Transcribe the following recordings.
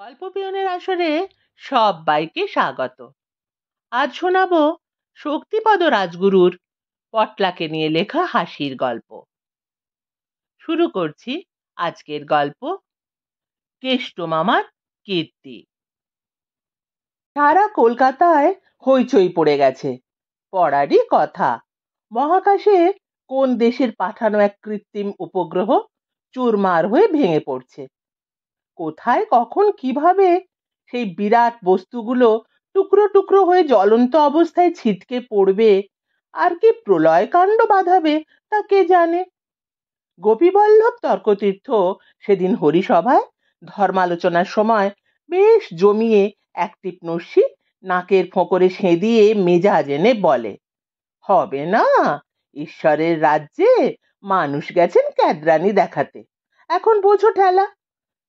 গল্প পিয়নের আসরে সবাইকে স্বাগত। আজ শোনাবো শক্তিপদ রাজগুরুর পটলাকে নিয়ে লেখা হাসির গল্প। শুরু করছি আজকের গল্প, কেষ্ট মামার কীর্তি। সারা কলকাতায় হইচই পড়ে গেছে। পড়ারই কথা, মহাকাশে কোন দেশের পাঠানো এক কৃত্রিম উপগ্রহ চুরমার হয়ে ভেঙে পড়ছে। কোথায় কখন কিভাবে সেই বিরাট বস্তুগুলো টুকরো টুকরো হয়ে জ্বলন্ত অবস্থায় ছিটকে পড়বে আর কি প্রলয় কাণ্ড বাঁধাবে তা কে জানে। গোপীবল্লভ তর্কতীর্থ সেদিন হরিসভায় ধর্মালোচনার সময় বেশ জমিয়ে এক টিপনস্যি নাকের ফোঁকরে সেঁধিয়ে মেজাজ এনে বলে, হবে না, ঈশ্বরের রাজ্যে মানুষ গেছেন ক্যাদরানি দেখাতে, এখন বোঝো ঠেলা।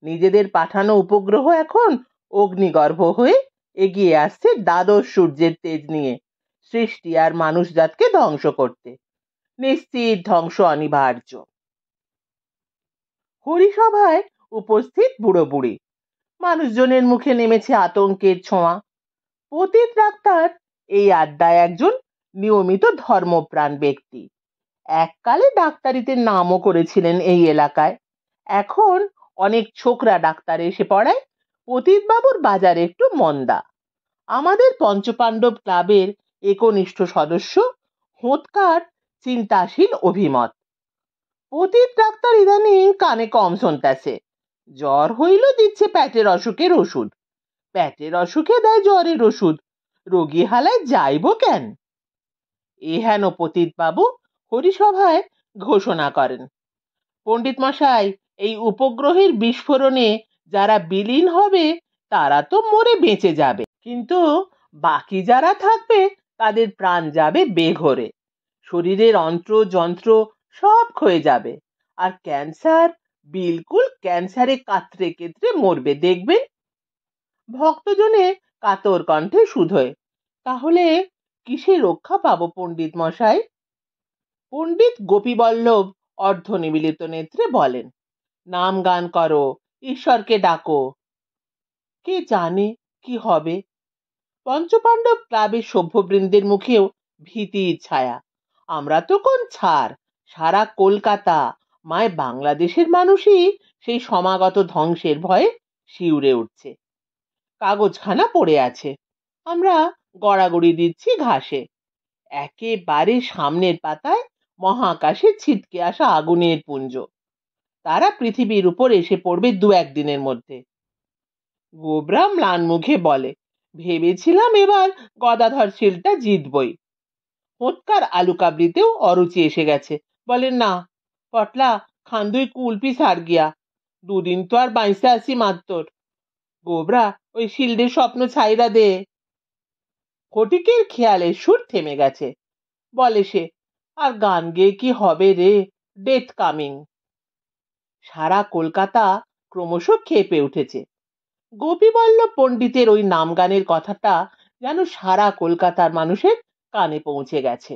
নিজেদের পাঠানো উপগ্রহ এখন অগ্নিগর্ভ হয়ে এগিয়ে আসছে দ্বাদশ সূর্যের তেজ নিয়ে সৃষ্টি আর মানুষজাতকে ধ্বংস করতে। নিশ্চিত ধ্বংস অনিবার্য। হরিসভায় উপস্থিত বুড়ো বুড়ি মানুষজনের মুখে নেমেছে আতঙ্কের ছোঁয়া। পতিত ডাক্তার এই আড্ডায় একজন নিয়মিত ধর্মপ্রাণ ব্যক্তি। এককালে ডাক্তারিতে নামও করেছিলেন এই এলাকায়। এখন অনেক ছোকরা ডাক্তার এসে পড়ায় পতিতবাবুর বাজার একটু মন্দা। আমাদের পঞ্চপাণ্ডব ক্লাবের একনিষ্ঠ সদস্য হোঁতকার চিন্তাশীল অভিমত। পতিত ডাক্তার ইদানিং কানে কম শুনতেছে। জ্বর হইল দিচ্ছে পেটের অসুখের ওষুধ, পেটের অসুখে দেয় জ্বরের ওষুধ, রোগী হালায় যাইব কেন। এ হেন পতিতবাবু হরিসভায় ঘোষণা করেন, পণ্ডিত মশাই, এই উপগ্রহের বিস্ফোরণে যারা বিলীন হবে তারা তো মরে বেঁচে যাবে, কিন্তু বাকি যারা থাকবে তাদের প্রাণ যাবে বেঘরে, শরীরের অন্ত্র যন্ত্র সব ক্ষয়ে যাবে, আর ক্যান্সার, বিলকুল ক্যান্সারে কাতরে কেতরে মরবে দেখবেন। ভক্তজনে কাতর কণ্ঠে শুধোয়, তাহলে কিসে রক্ষা পাবো পণ্ডিত মশাই? পণ্ডিত গোপীবল্লভ অর্ধনিমিলিত নেত্রে বলেন, নাম গান করো, ঈশ্বরকে ডাকো, কে জানে কি হবে। পঞ্চপাণ্ডব ক্লাবের সভ্যবৃন্দের মুখেও ভীতির ছায়া। আমরা তো কোন ছাড়, সারা কলকাতা, মায় বাংলাদেশের মানুষই সেই সমাগত ধ্বংসের ভয়ে শিউরে উঠছে। কাগজখানা পড়ে আছে, আমরা গড়াগড়ি দিচ্ছি ঘাসে। একেবারে সামনের পাতায় মহাকাশে ছিটকে আসা আগুনের পুঞ্জ, তারা পৃথিবীর উপর এসে পড়বে দু একদিনের মধ্যে। গোবরা ম্লান মুখে বলে, ভেবেছিলাম এবার গদাধর শিলটা জিতবই। হোঁতকার আলু কাবলিতেও অরুচি এসে গেছে, বলেন, না পটলা, খান্দুই কুলপি সার গিয়া, দুদিন তো আর বাইসে আসি মাত্তর। গোবরা, ওই শিল্ডের স্বপ্ন ছাইরা দে। ফটিকের খেয়ালের সুর থেমে গেছে, বলে সে, আর গান গেয়ে কি হবে রে, ডেথ কামিং। সারা কলকাতা ক্রমশ ক্ষেপে উঠেছে। গোপীবল্লভ পণ্ডিতের ওই নাম গানের কথাটা যেন সারা কলকাতার মানুষের কানে পৌঁছে গেছে।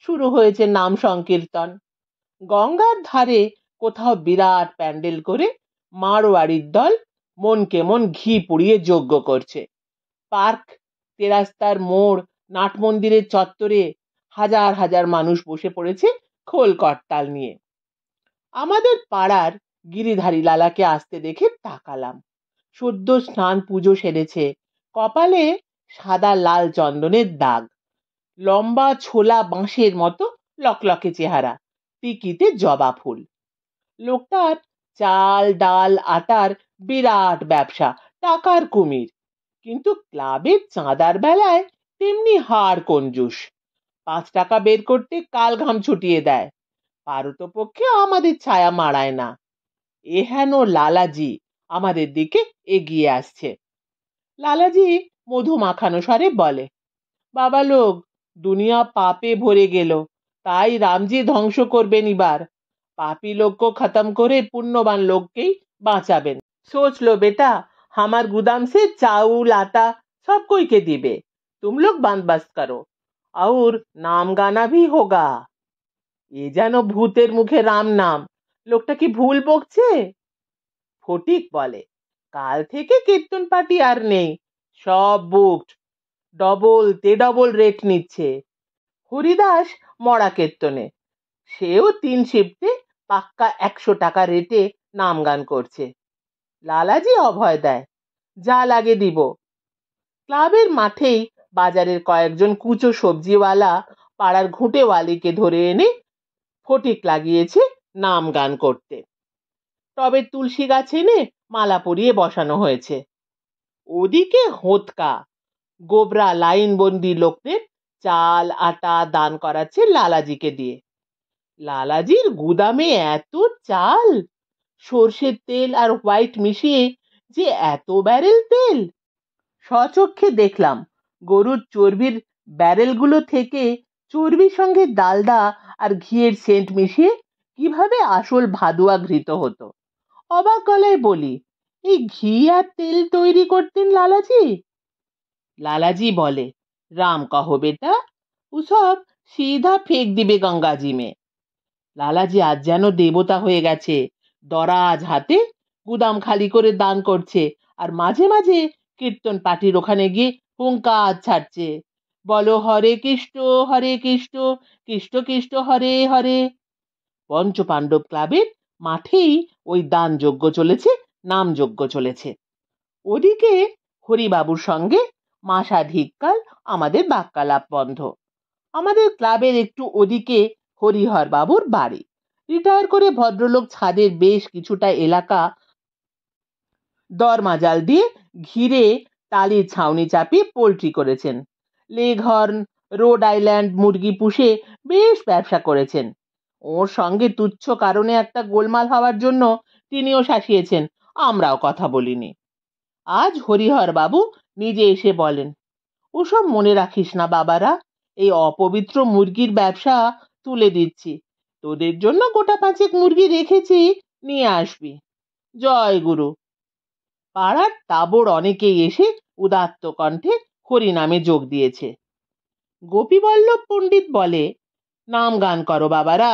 শুরু হয়েছে নাম সংকীর্তন। গঙ্গার ধারে কোথাও বিরাট প্যান্ডেল করে মারোয়াড়ির দল মনকে মন ঘি পুড়িয়ে যজ্ঞ করছে। পার্ক, তেরাস্তার মোড়, নাট মন্দিরের চত্বরে হাজার হাজার মানুষ বসে পড়েছে খোল করতাল নিয়ে। আমাদের পাড়ার গিরিধারী লালাকে আসতে দেখে তাকালাম। সদ্য স্নান পুজো সেরেছে, কপালে সাদা লাল চন্দনের দাগ, লম্বা ছোলা বাঁশের মতো লকলকে চেহারা, টিকিতে জবা ফুল। লোকটার চাল ডাল আটার বিরাট ব্যবসা, টাকার কুমির, কিন্তু ক্লাবের চাঁদার বেলায় তেমনি হাড় কঞ্জুস। 5 টাকা বের করতে কাল ঘাম ছুটিয়ে দেয়, পারতপক্ষে আমাদের ছায়া মাড়ায় না। এহেন লালাজি আমাদের দিকে এগিয়ে আসছে। লালাজি মধু মাখানো স্বরে বলে, বাবা লোক, দুনিয়া পাপে ভরে গেল, তাই রামজি ধ্বংস করবেন এবার। পাপী লোককে খতম করে পুণ্যবান লোককেই বাঁচাবেন। सोच लो बेटा, हमार गुदाम से चावल आटा सब कोई के दिबे, तुम लोग बंदोबस्त करो और नाम गाना भी होगा। এ যেন ভূতের মুখে রাম নাম, লোকটা কি ভুল বকছে? ফটিক বলে, কাল থেকে কীর্তন পার্টি আর নেই, সব বুকড, ডবল রেট নিচ্ছে। হরিদাস মরা কীর্তনে, সেও 3 শিফটে পাক্কা 100 টাকা রেটে নাম গান করছে। লালাজি অভয় দেয়, যা লাগে দিব। ক্লাবের মাঠেই বাজারের কয়েকজন কুচো সবজিওয়ালা পাড়ার ঘুঁটেওয়ালিকে ধরে এনে ফটিক লাগিয়েছে নাম গান করতে। টবে তুলসী গাছ এনে মালা পরিয়ে বসানো হয়েছে। ওদিকে হোঁতকা গোবরা লাইনবন্দি লোকদের চাল আটা দান করাচ্ছে লালাজিকে দিয়ে। লালাজির গুদামে এত চাল, সর্ষের তেল আর হোয়াইট মিশিয়ে যে এত ব্যারেল তেল! স্বচক্ষে দেখলাম গরুর চর্বির ব্যারেলগুলো থেকে চর্বির সঙ্গে ডালডা আর ঘিয়ের সেন্ট মিশিয়ে কিভাবে আসল ভাদুয়া ঘৃত হতো। অবাক গলায় বলি, এই ঘি আর তেল তৈরি করতেন লালাজি? লালাজি বলে, রাম কहो বেটা, ওসব সিধা ফেক দিবে গঙ্গাজি মে। লালাজি আজ যেন দেবতা হয়ে গেছে, দরাজ হাতে গুদাম খালি করে দান করছে, আর মাঝে মাঝে কীর্তন পার্টির ওখানে গিয়ে হুঙ্কার ছাড়ছে, বলো হরে কৃষ্ণ কৃষ্ণ কৃষ্ণ হরে হরে। পঞ্চপাণ্ডব ক্লাবের মাঠেই ওই দান যজ্ঞ চলেছে, নাম যজ্ঞ চলেছে। ওদিকে হরিবাবুর সঙ্গে মাসাধিককাল আমাদের বাক্যালাপ বন্ধ। আমাদের ক্লাবের একটু ওদিকে হরিহর বাবুর বাড়ি। রিটায়ার করে ভদ্রলোক ছাদের বেশ কিছুটা এলাকা দরমাজাল দিয়ে ঘিরে টালির ছাউনি চাপিয়ে পোল্ট্রি করেছেন। লেঘর্ন, রোড আইল্যান্ড মুরগি পুষে বেশ ব্যবসা করেছেন। ওর সঙ্গে তুচ্ছ কারণে একটা গোলমাল হওয়ার জন্য তিনিও শাসিয়েছেন, আমরাও কথা বলিনি। আজ হরিহর বাবু নিজে এসে বলেন, ওসব মনে রাখিস না বাবারা, এই অপবিত্র মুরগির ব্যবসা তুলে দিচ্ছি, তোদের জন্য গোটা 5 মুরগি রেখেছি, নিয়ে আসবি। জয় গুরু। পাড়ার তাবড় অনেকেই এসে উদাত্ত কণ্ঠে হরি নামে যোগ দিয়েছে। গোপীবল্লভ পণ্ডিত বলে, নাম গান করো বাবারা,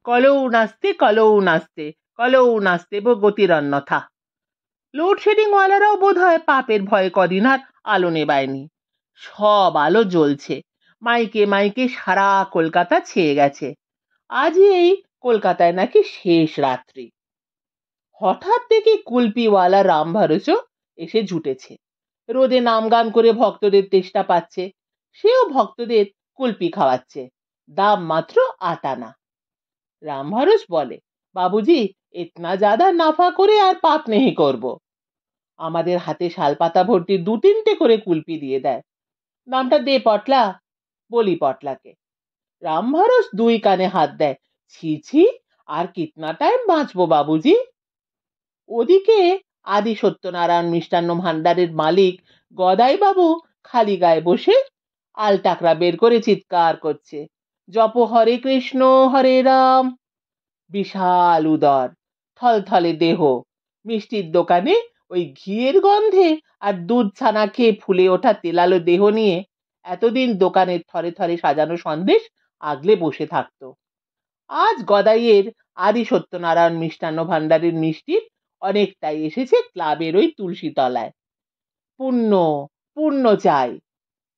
কলৌ নাস্তে কলৌ নাস্তে কলৌ নাস্তে ভগতির অন্যথা। লোডশেডিং ওয়ালারাও বোধ হয় পাপের ভয়ে কদিন আর আলো নেবায়নি। সব আলো জ্বলছে, মাইকে মাইকে সারা কলকাতা ছেয়ে গেছে। আজই এই কলকাতায় নাকি শেষ রাত্রি। হঠাৎ দেখি কুলপিওয়ালা রাম ভরসও এসে জুটেছে। রোদে নাম গান করে ভক্তদের তেষ্টা পাচ্ছে, সেও ভক্তদের কুলপি খাওয়াচ্ছে, দাম মাত্র 8 আনা। রাম ভরস বলে, বাবুজি ইতনা জ্যাদা নাফা করে আর পাপ নেই করব। আমাদের হাতে শালপাতা ভর্তি 2-3টে করে কুলপি দিয়ে দেয়। নামটা দে পটলা, বলি পটলাকে। রাম ভরস 2 কানে হাত দেয়, ছি ছি, আর কিতনা টাইম বাঁচবো বাবুজি। ওদিকে আদি সত্যনারায়ণ মিষ্টান্ন ভান্ডারের মালিক গদাই বাবু খালি গায়ে বসে আলটাকরা বের করে চিৎকার করছে, জপ হরে কৃষ্ণ হরে রাম। বিশাল উদর, থলথলে দেহ, মিষ্টির দোকানে ওই ঘিয়ের গন্ধে আর দুধ ছানা খেয়ে ফুলে ওঠা তেলালো দেহ নিয়ে এতদিন দোকানের থরে থরে সাজানো সন্দেশ আগলে বসে থাকতো। আজ গদাইয়ের আদি সত্যনারায়ণ মিষ্টান্ন ভান্ডারের মিষ্টির অনেকটাই এসেছে ক্লাবের ওই তুলসী তলায়। পুণ্য পুণ্য চাই।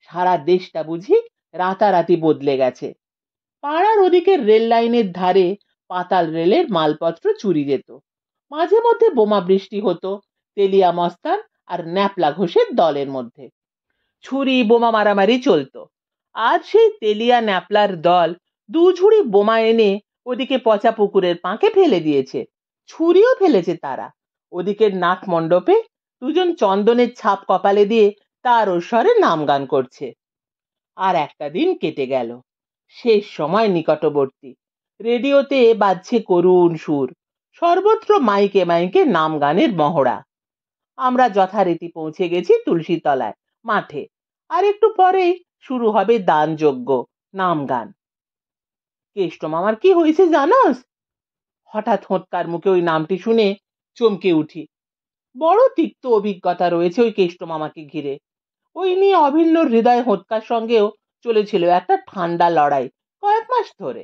সারা দেশটা বুঝি রাতারাতি বদলে গেছে। পাড়ার ওদিকে রেল লাইনের ধারে পাতাল রেলের মালপত্র চুরি যেত। মাঝে মধ্যে বোমা বৃষ্টি হতো তেলিয়া মস্তান আর ন্যাপলা ঘোষের দলের মধ্যে। ছুরি বোমা মারামারি চলতো। আজ সেই তেলিয়া ন্যাপলার দল 2 ঝুড়ি বোমা এনে ওদিকে পচা পুকুরের পাঁকে ফেলে দিয়েছে। ছুরিও ফেলেছে তারা। ওদিকের নাট মণ্ডপে 2 জন চন্দনের ছাপ কপালে দিয়ে তার স্বরে নাম গান করছে। আর একটা দিন কেটে গেল। শেষ সময় নিকটবর্তী। রেডিওতে বাজছে করুণ সুর, সর্বত্র মাইকে মাইকে নাম গানের মহড়া। আমরা যথারীতি পৌঁছে গেছি তুলসী তলায়, মাঠে। আর একটু পরেই শুরু হবে দান যজ্ঞ, নাম গান। কেষ্ট মামার কি হয়েছে জানোস? হঠাৎ হোঁতকার মুখে ওই নামটি শুনে চমকে উঠি। বড় তিক্ত অভিজ্ঞতা রয়েছে ওই কেষ্ট মামাকে ঘিরে। ওই নিয়ে অভিন্ন হৃদয় হোঁতকার সঙ্গেও চলেছিল একটা ঠান্ডা লড়াই কয়েক মাস ধরে।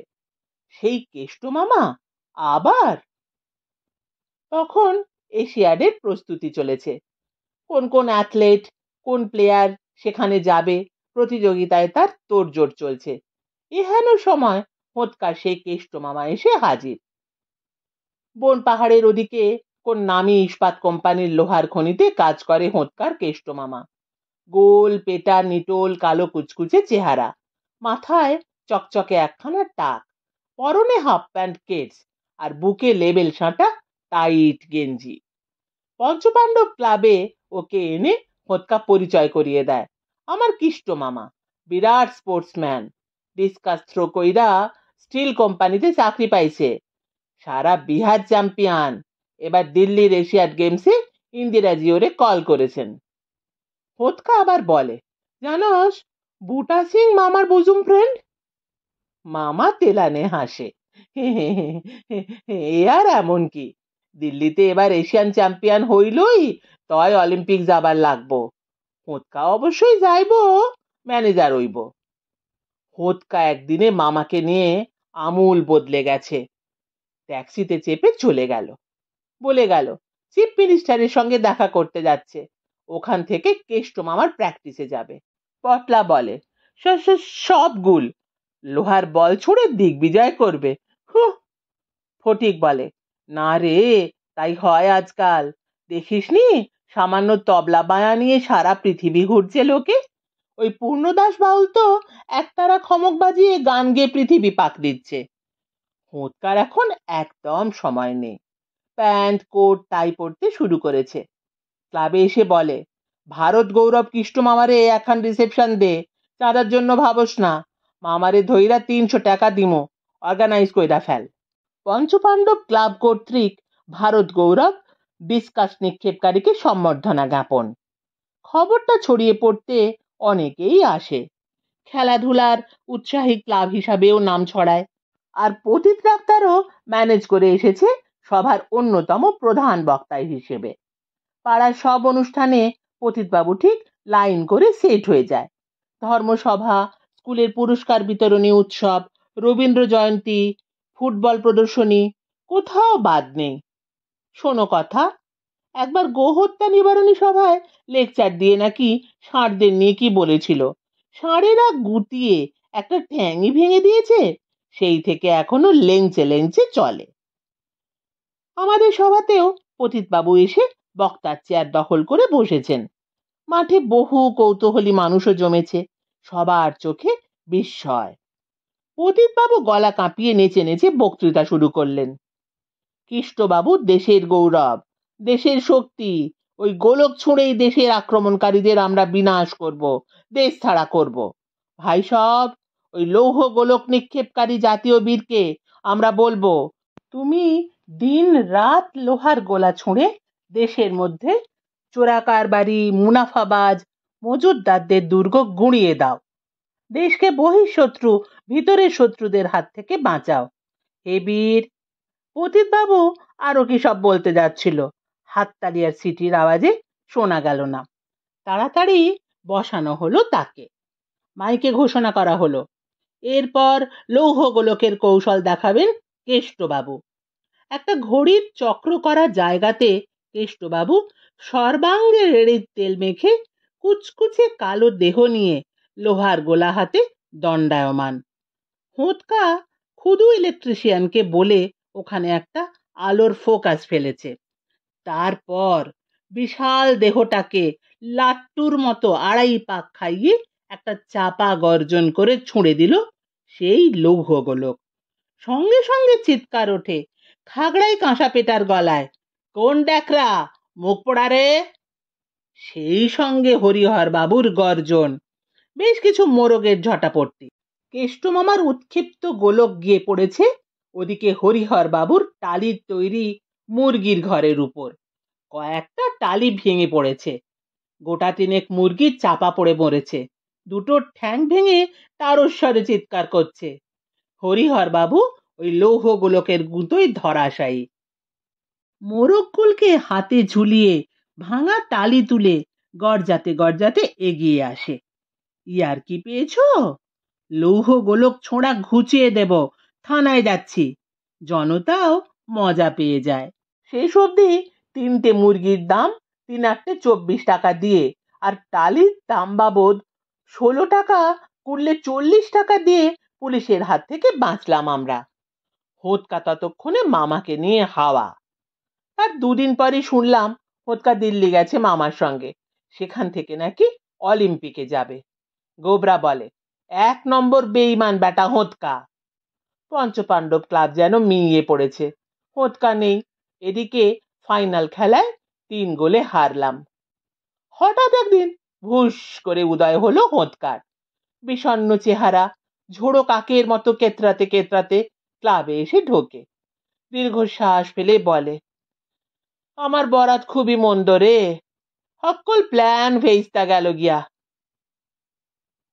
সেই কেষ্ট মামা আবার? তখন এশিয়াডের প্রস্তুতি চলেছে। কোন কোন অ্যাথলেট, কোন প্লেয়ার সেখানে যাবে, প্রতিযোগিতায় তার তোড়জোড় চলছে। এহেন সময় হোঁতকার সেই কেষ্ট মামা এসে হাজির। বন পাহাড়ের ওদিকে কোন নামী ইস্পাত কোম্পানির লোহার খনিতে কাজ করে হোঁতকার কেষ্ট মামা। গোল পেটা নিটোল কালো কুচকুচে চেহারা, মাথায় চকচকে একখানা টাক, পরনে হাফ প্যান্ট কেটস আর বুকে লেবেল সাঁটা টাইট গেঞ্জি। পঞ্চপাণ্ডব ক্লাবে ওকে এনে হোঁতকা পরিচয় করিয়ে দেয়। আমার কিষ্ট মামা, বিরাট স্পোর্টসম্যান, ডিসকাস থ্রো কইরা স্টিল কোম্পানিতে চাকরি পাইছে, সারা বিহার চ্যাম্পিয়ন, এবার দিল্লির এশিয়াড গেমসে ইন্দিরাজি ওরে কল করেছেন। হোঁতকা আবার বলে, জানোস বুটা সিং মামার বুজুম ফ্রেন্ড। মামা তেলানে হাসে, এ আর এমন কি, দিল্লিতে এবার এশিয়ান চ্যাম্পিয়ন হইলই তয় অলিম্পিক যাবার লাগবো। হোঁতকা অবশ্যই যাইব, ম্যানেজার হইব। হোঁতকা একদিনে মামাকে নিয়ে আমূল বদলে গেছে। ট্যাক্সিতে চেপে চলে গেল, বলে গেল চিফ মিনিস্টারের সঙ্গে দেখা করতে যাচ্ছে, ওখান থেকে কেষ্ট মামার প্র্যাকটিসে যাবে। পটলা বলে, সব গুল, লোহার বল ছুঁড়ে দিগ্বিজয় করবে। ফটিক বলে, না রে, তাই হয় আজকাল, দেখিসনি সামান্য তবলা বায়া নিয়ে সারা পৃথিবী ঘুরছে লোকে। ওই পূর্ণদাস বাউল তো একতারা খমক বাজিয়ে গান গেয়ে পৃথিবী পাক দিচ্ছে। হোঁতকার এখন একদম সময় নেই, প্যান্ট কোট টাই পরতে শুরু করেছে। ক্লাবে এসে বলে, ভারত গৌরব কৃষ্ণ মামারে এখন রিসেপশন দে, চাঁদার জন্য ভাবস না, মামারে ধইরা 300 টাকা দিমো, অর্গানাইজ কইরা ফেল। পঞ্চপাণ্ডব ক্লাব কর্তৃক ভারত গৌরব ডিসকাস নিক্ষেপকারীকে সম্বর্ধনা জ্ঞাপন। খবরটা ছড়িয়ে পড়তে অনেকেই আসে, খেলাধুলার উৎসাহী ক্লাব হিসাবেও নাম ছড়ায়। আর পতিত ডাক্তারও ম্যানেজ করে এসেছে সভার অন্যতম প্রধান বক্তা হিসেবে। পাড়ার সব অনুষ্ঠানে পতিতবাবু ঠিক লাইন করে সেট হয়ে যায়। ধর্মসভা, স্কুলের পুরস্কার বিতরণী উৎসব, রবীন্দ্র জয়ন্তী, ফুটবল প্রদর্শনী, কোথাও বাদ নেই। শোনো কথা, একবার গোহত্যা নিবারণী সভায় লেকচার দিয়ে নাকি ষাঁড়দের নিয়ে কি বলেছিল, ষাঁড়েরা গুটিয়ে একটা ঠ্যাঙই ভেঙে দিয়েছে, সেই থেকে এখনো লেংচে লেংচে চলে। আমাদের সভাতেও পতিতবাবু এসে বক্তার চেয়ার দখল করে বসেছেন। মাঠে বহু কৌতূহলী মানুষও জমেছে, সবার চোখে বিস্ময়। পতিতবাবু গলা কাঁপিয়ে নেচে নেচে বক্তৃতা শুরু করলেন। কৃষ্ণবাবু দেশের গৌরব, দেশের শক্তি, ওই গোলক ছুঁড়েই দেশের আক্রমণকারীদের আমরা বিনাশ করব, দেশ ছাড়া করব। ভাই সব, ওই লৌহ গোলক নিক্ষেপকারী জাতীয় বীরকে আমরা বলবো, তুমি দিন রাত লোহার গোলা ছুঁড়ে দেশের মধ্যে চোরাকারবারি, মুনাফাবাজ, মজুদদারদের দুর্গ গুঁড়িয়ে দাও, দেশকে বহিঃশত্রু ভিতরের শত্রুদের হাত থেকে বাঁচাও। হে বীর। পতিতবাবু আরো কি সব বলতে যাচ্ছিল, হাততালি আর সিটির আওয়াজে শোনা গেল না। তাড়াতাড়ি বসানো হলো তাকে, মাইকে ঘোষণা করা হলো, এরপর লৌহ গোলকের কৌশল দেখাবেন কেষ্টবাবু। একটা ঘড়ির চক্র করা জায়গাতে কেষ্টবাবু সর্বাঙ্গে রেড়ির তেল মেখে কুচকুচে কালো দেহ নিয়ে লোহার গোলা হাতে দণ্ডায়মান। হোঁতকা খুদু ইলেকট্রিশিয়ানকে বলে ওখানে একটা আলোর ফোকাস ফেলেছে। তারপর বিশাল দেহটাকে লাট্টুর মতো 2.5 পাক খাইয়ে একটা চাপা গর্জন করে ছুঁড়ে দিল সেই লৌহ গোলক। সঙ্গে সঙ্গে চিৎকার ওঠে খাগড়াই কাঁসা পেটার গলায়, কোন ড্যাকরা, মুখ পোড়া রে। সেই সঙ্গে হরিহর বাবুর গর্জন, বেশ কিছু মোরগের ঝটাপট্টি। কেষ্ট মামার উৎক্ষিপ্ত গোলক গিয়ে পড়েছে ওদিকে হরিহর বাবুর টালির তৈরি মুরগির ঘরের উপর। কয়েকটা টালি ভেঙে পড়েছে, গোটা 3 মুরগি চাপা পড়ে মরেছে, দুটো ঠ্যাং ভেঙে তারস্বরে চিৎকার করছে। হরিহর বাবু ওই লৌহ গোলকের গুঁতোয় ধরাশায়ী। মোরগগুলকে হাতে ঝুলিয়ে ভাঙা টালি তুলে গর্জাতে গর্জাতে এগিয়ে আসে। ইয়ার কি পেয়েছো? লৌহ গোলক ছোঁড়া ঘুচিয়ে দেব, থানায় যাচ্ছি। জনতাও মজা পেয়ে যায়। শেষ অবধি 3টে মুরগির দাম 3 24 টাকা দিয়ে আর টালির দাম বাবদ 16 টাকা করলে 40 টাকা দিয়ে পুলিশের হাত থেকে বাঁচলাম আমরা। হোতকা ততক্ষণে মামাকে নিয়ে হাওয়া। তার 2 দিন পরই শুনলাম হোতকা দিল্লি গেছে মামার সঙ্গে, সেখান থেকে নাকি অলিম্পিকে যাবে। গোবরা বলে, 1 নম্বর বেঈমান বেটা হোতকা। পঞ্চপাণ্ডব ক্লাব যেন মিইয়ে পড়েছে, হোতকা নেই। এদিকে ফাইনাল খেলায় 3 গোলে হারলাম। হঠাৎ একদিন ভুস করে উদয় হলো হোতকার। বিষণ্ণ চেহারা, ঝোড়ো কাকের মতো কেতরাতে কেতরাতে ক্লাবে এসে ঢোকে। দীর্ঘশ্বাস ফেলে বলে, আমার বরাত খুবই মন্দ রে, সকল প্ল্যান ভেস্তা গেল গিয়া।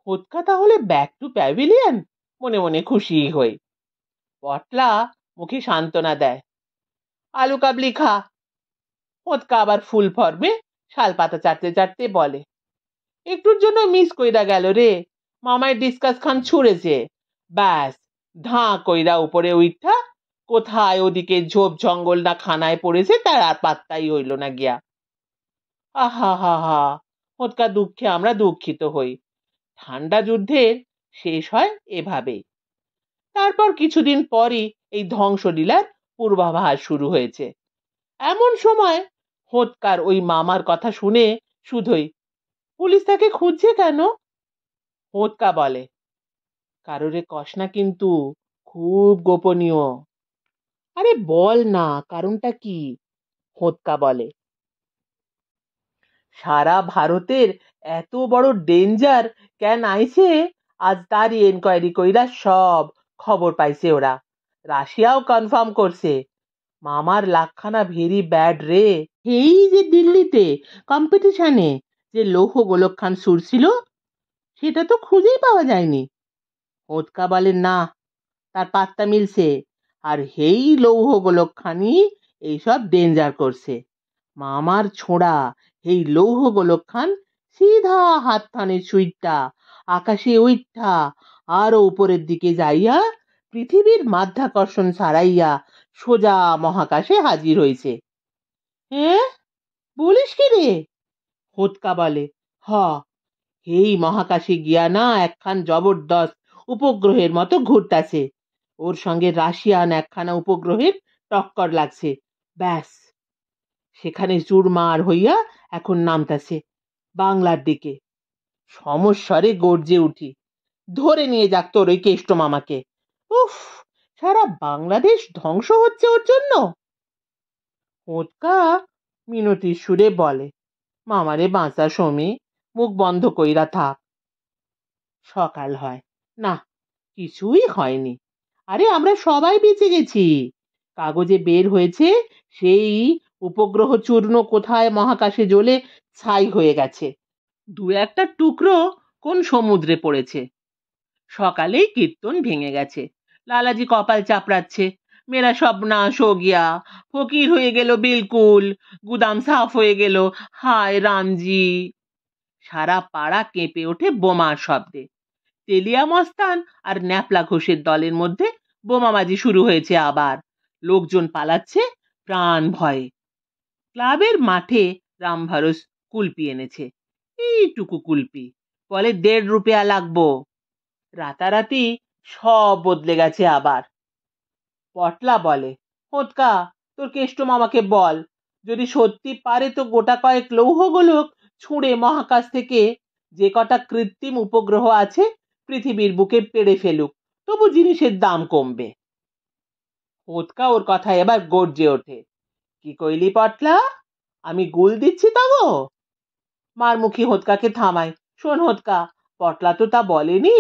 হোতকা তাহলে ব্যাক টু প্যাভিলিয়ন, মনে মনে খুশি হই। পটলা মুখে সান্ত্বনা দেয়, আলু কাবলি খা। হোতকা আবার ফুল ফর্মে শাল পাতা চাটতে চাটতে বলে, একটুর জন্য মিস কইরা গেল রে, মামায় ডিসকাস খান ছুঁড়েছে, ব্যাস ধাঁ কইরা উপরে উঠা কোথায় ওদিকে ঝোপ জঙ্গল না খানায় পড়েছে তার আর পাত্তাই হইল না গিয়া। আহা হা হা, হোতকা দুঃখে আমরা দুঃখিত হই। ঠান্ডা যুদ্ধের শেষ হয় এভাবেই। তারপর কিছুদিন পরই এই ধ্বংসলীলার পূর্বাভাস শুরু হয়েছে। এমন সময় হোতকার ওই মামার কথা শুনে শুধুই, পুলিশ তাকে খুঁজছে কেন? হোতকা বলে, কারোরে কষ না কিন্তু, খুব গোপনীয়। আরে বল না, কারণটা কি? হোতকা বলে, সারা ভারতের এত বড় ডেঞ্জার কেন আইছে, আজ তারই এনকোয়ারি কইরা সব খবর পাইছে ওরা। রাশিয়াও কনফার্ম করছে, মামার লাখখানা ভেরি ব্যাড রে। এই যে দিল্লিতে কম্পিটিশনে যে লৌহ গোলকখান ছুড়ছিল, সেটা তো খুঁজেই পাওয়া যায়নি। হোতকা বলে, না, তার পাত্তা মিলছে, আর হেই লৌহ গোলকখানি এইসব ডেঞ্জার করছে। মামার ছোঁড়া এই লৌহ গোলকখান সিধা হাতখানে সুইটটা আকাশে উইঠা আরো উপরের দিকে যাইয়া পৃথিবীর মাধ্যাকর্ষণ ছাড়াইয়া সোজা মহাকাশে হাজির হইছে। হ্যাঁ, বলিস কি রে? হোতকা বলে, হ, এই মহাকাশে গিয়া না একখান জবরদস্ত উপগ্রহের মতো ঘুরতাছে, ওর সঙ্গে রাশিয়ান একখানা উপগ্রহের টক্কর লাগছে, ব্যাস সেখানে চুরমার হইয়া এখন নামতাছে বাংলার দিকে। সমস্বরে গর্জে উঠি, ধরে নিয়ে যাক তোর ওই কেষ্ট মামাকে। উফ, সারা বাংলাদেশ ধ্বংস হচ্ছে ওর জন্য। হোতকা মিনতির সুরে বলে, মামারে বাঁচা সমী, মুখ বন্ধ কইরা থাক। সকাল হয় না, কিছুই হয়নি। আরে আমরা সবাই বেঁচে গেছি। কাগজে বের হয়েছে সেই উপগ্রহ চূর্ণ কোথায় মহাকাশে জ্বলে ছাই হয়ে গেছে, 2-1টা টুকরো কোন সমুদ্রে পড়েছে। সকালেই কীর্তন ভেঙে গেছে, লালাজি কপাল চাপড়াচ্ছে, মেরা সব নাশ হো গিয়া, ফকির হয়ে গেল বিলকুল, গুদাম সাফ হয়ে গেল, হায় রামজি। সারা পাড়া কেঁপে ওঠে বোমার শব্দে। তেলিয়া মস্তান আর ন্যাপলা ঘোষের দলের মধ্যে বোমাবাজি শুরু হয়েছে আবার। লোকজন পালাচ্ছে প্রাণ ভয়ে। ক্লাবের মাঠে রামভারস কুলপি এনেছে, এইটুকু কুলপি, বলে 1.5 রুপিয়া লাগবো। রাতারাতি সব বদলে গেছে আবার। পটলা বলে, হোতকা, তোর কেষ্ট মামাকে বল, যদি সত্যি পারে তো গোটা কয়েক লৌহ গোলক ছুঁড়ে মহাকাশ থেকে যে কটা কৃত্রিম উপগ্রহ আছে পৃথিবীর বুকে পেড়ে ফেলুক, তবু জিনিসের দাম কমবে। হোতকা ওর কথা এবার গর্জে ওঠে, কি কইলি পটলা, আমি গুল দিচ্ছি তগো? মারমুখী হোতকাকে থামায়, শোন হোতকা, পটলা তো তা বলেনি।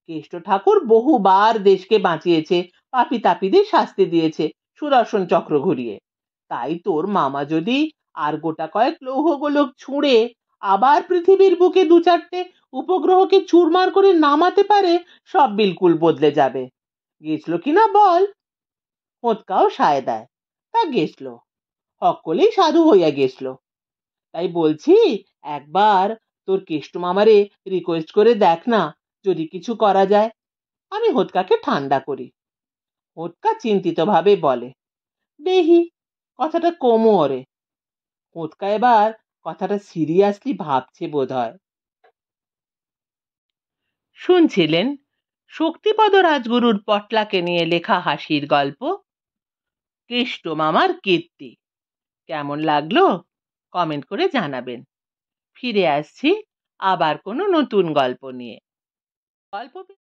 কেষ্ট ঠাকুর বহুবার দেশকে বাঁচিয়েছে, পাপি তাপিদের শাস্তি দিয়েছে সুদর্শন চক্র ঘুরিয়ে। তাই তোর মামা যদি আর গোটা কয়েক লৌহ গোলক ছুঁড়ে আবার পৃথিবীর বুকে 2-4টে উপগ্রহকে চুরমার করে নামাতে পারে, সব বিলকুল বদলে যাবে। গেছল কিনা বল? হোতকাও সায় দেয়, তা গেছল, সকলেই সাধু হইয়া গেছল। তাই বলছি, একবার তোর কেষ্ট মামারে রিকোয়েস্ট করে দেখ না, যদি কিছু করা যায়। আমি হোতকাকে ঠান্ডা করি। হোতকা চিন্তিত ভাবে বলে, দেহি, কথাটা কমু ওরে। কোঁৎকা এবার কথাটা সিরিয়াসলি ভাবছে বোধহয়। শুনছিলেন শক্তিপদ রাজগুরুর পটলাকে নিয়ে লেখা হাসির গল্প কেষ্ট মামার কীর্তি। কেমন লাগলো কমেন্ট করে জানাবেন। ফিরে আসছি আবার কোনো নতুন গল্প নিয়ে। গল্প